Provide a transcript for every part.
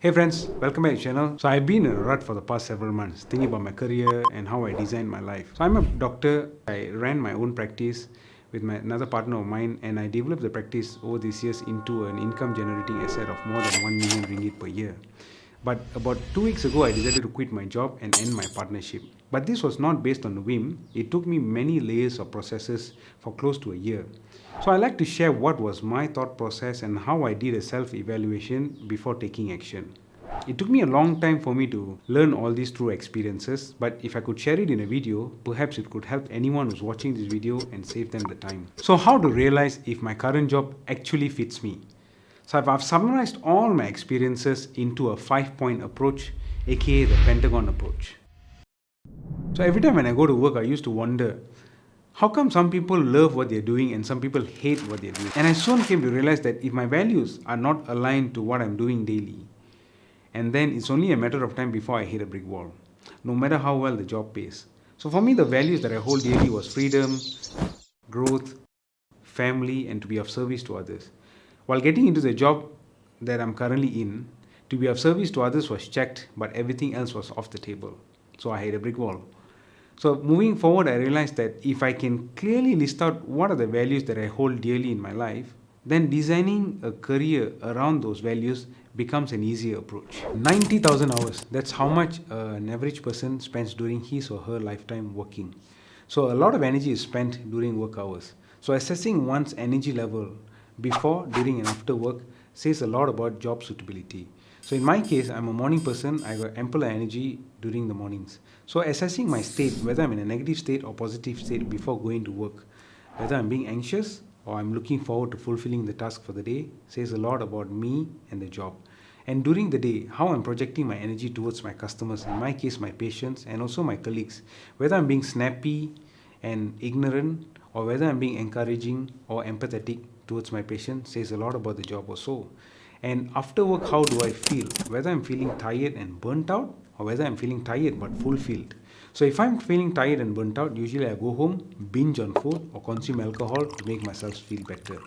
Hey friends, welcome back to the channel. So I've been in a rut for the past several months, thinking about my career and how I designed my life. So I'm a doctor. I ran my own practice with another partner of mine, and I developed the practice over these years into an income generating asset of more than 1 million ringgit per year. But about 2 weeks ago, I decided to quit my job and end my partnership. But this was not based on a whim. It took me many layers of processes for close to a year. So I like to share what was my thought process and how I did a self-evaluation before taking action. It took me a long time for me to learn all these true experiences, but if I could share it in a video, perhaps it could help anyone who's watching this video and save them the time. So how to realize if my current job actually fits me? So I've summarized all my experiences into a 5-point approach, aka the Pentagon approach. So every time when I go to work, I used to wonder, how come some people love what they're doing and some people hate what they're doing? And I soon came to realize that if my values are not aligned to what I'm doing daily, and then it's only a matter of time before I hit a brick wall, no matter how well the job pays. So for me, the values that I hold daily was freedom, growth, family, and to be of service to others. While getting into the job that I'm currently in, to be of service to others was checked, but everything else was off the table. So I hit a brick wall. So moving forward, I realized that if I can clearly list out what are the values that I hold dearly in my life, then designing a career around those values becomes an easier approach. 90,000 hours, that's how much an average person spends during his or her lifetime working. So a lot of energy is spent during work hours. So assessing one's energy level before, during and after work says a lot about job suitability. So in my case, I'm a morning person. I got ample energy during the mornings. So assessing my state, whether I'm in a negative state or positive state before going to work, whether I'm being anxious or I'm looking forward to fulfilling the task for the day, says a lot about me and the job. And during the day, how I'm projecting my energy towards my customers, in my case, my patients, and also my colleagues, whether I'm being snappy and ignorant or whether I'm being encouraging or empathetic towards my patient, says a lot about the job also. And after work, how do I feel? Whether I'm feeling tired and burnt out or whether I'm feeling tired but fulfilled. So if I'm feeling tired and burnt out, usually I go home, binge on food or consume alcohol to make myself feel better.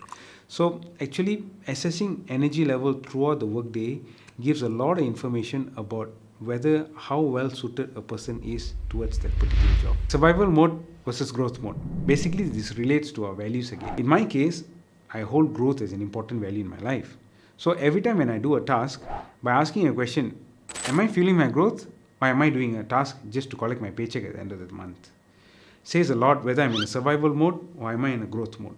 So actually assessing energy level throughout the workday gives a lot of information about whether how well suited a person is towards that particular job. Survival mode versus growth mode. Basically this relates to our values again. In my case, I hold growth as an important value in my life. So every time when I do a task, by asking a question, am I feeling my growth or am I doing a task just to collect my paycheck at the end of the month? Says a lot whether I'm in a survival mode or am I in a growth mode.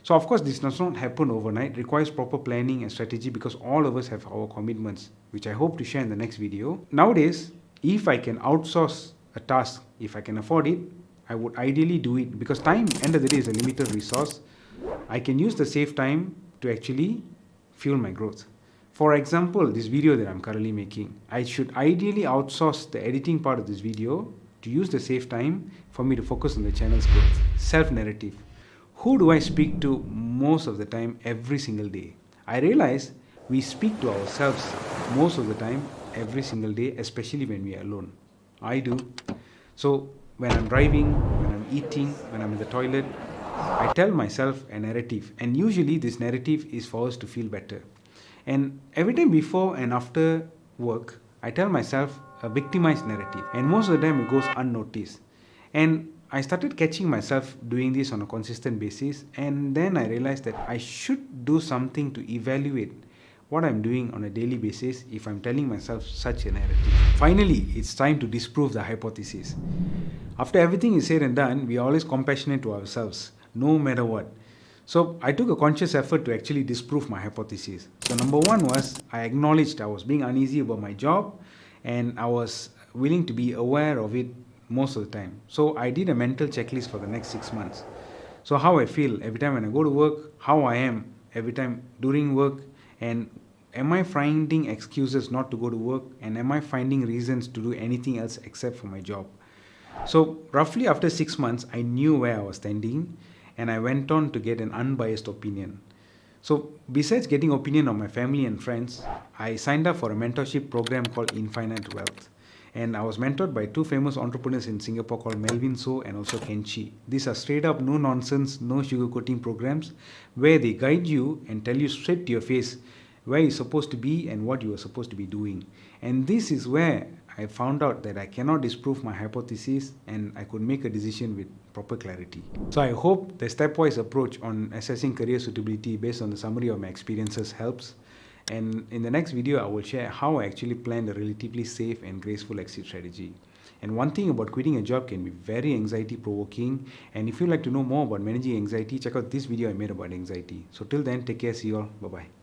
So of course this does not happen overnight. It requires proper planning and strategy because all of us have our commitments, which I hope to share in the next video. Nowadays, if I can outsource a task, if I can afford it, I would ideally do it because time, end of the day, is a limited resource. I can use the saved time to actually fuel my growth. For example, this video that I'm currently making, I should ideally outsource the editing part of this video to use the saved time for me to focus on the channel's growth. Self-narrative. Who do I speak to most of the time every single day? I realize we speak to ourselves most of the time every single day, especially when we are alone. I do. So when I'm driving, when I'm eating, when I'm in the toilet, I tell myself a narrative, and usually this narrative is for us to feel better. And every time before and after work, I tell myself a victimized narrative, and most of the time it goes unnoticed. And I started catching myself doing this on a consistent basis, and then I realized that I should do something to evaluate what I'm doing on a daily basis if I'm telling myself such a narrative. Finally, it's time to disprove the hypothesis. After everything is said and done, we are always compassionate to ourselves, no matter what. So I took a conscious effort to actually disprove my hypothesis. So number one was I acknowledged I was being uneasy about my job and I was willing to be aware of it most of the time. So I did a mental checklist for the next 6 months. So how I feel every time when I go to work, how I am every time during work, and am I finding excuses not to go to work, and am I finding reasons to do anything else except for my job. So roughly after 6 months, I knew where I was standing and I went on to get an unbiased opinion. So besides getting opinion of my family and friends, I signed up for a mentorship program called Infinite Wealth. And I was mentored by two famous entrepreneurs in Singapore called Melvin So and also Kenchi. These are straight up, no nonsense, no sugarcoating programs where they guide you and tell you straight to your face where you're supposed to be and what you are supposed to be doing. And this is where I found out that I cannot disprove my hypothesis and I could make a decision with proper clarity. So I hope the stepwise approach on assessing career suitability based on the summary of my experiences helps. And in the next video, I will share how I actually planned a relatively safe and graceful exit strategy. And one thing about quitting a job can be very anxiety provoking. And if you'd like to know more about managing anxiety, check out this video I made about anxiety. So till then, take care, see you all, bye bye.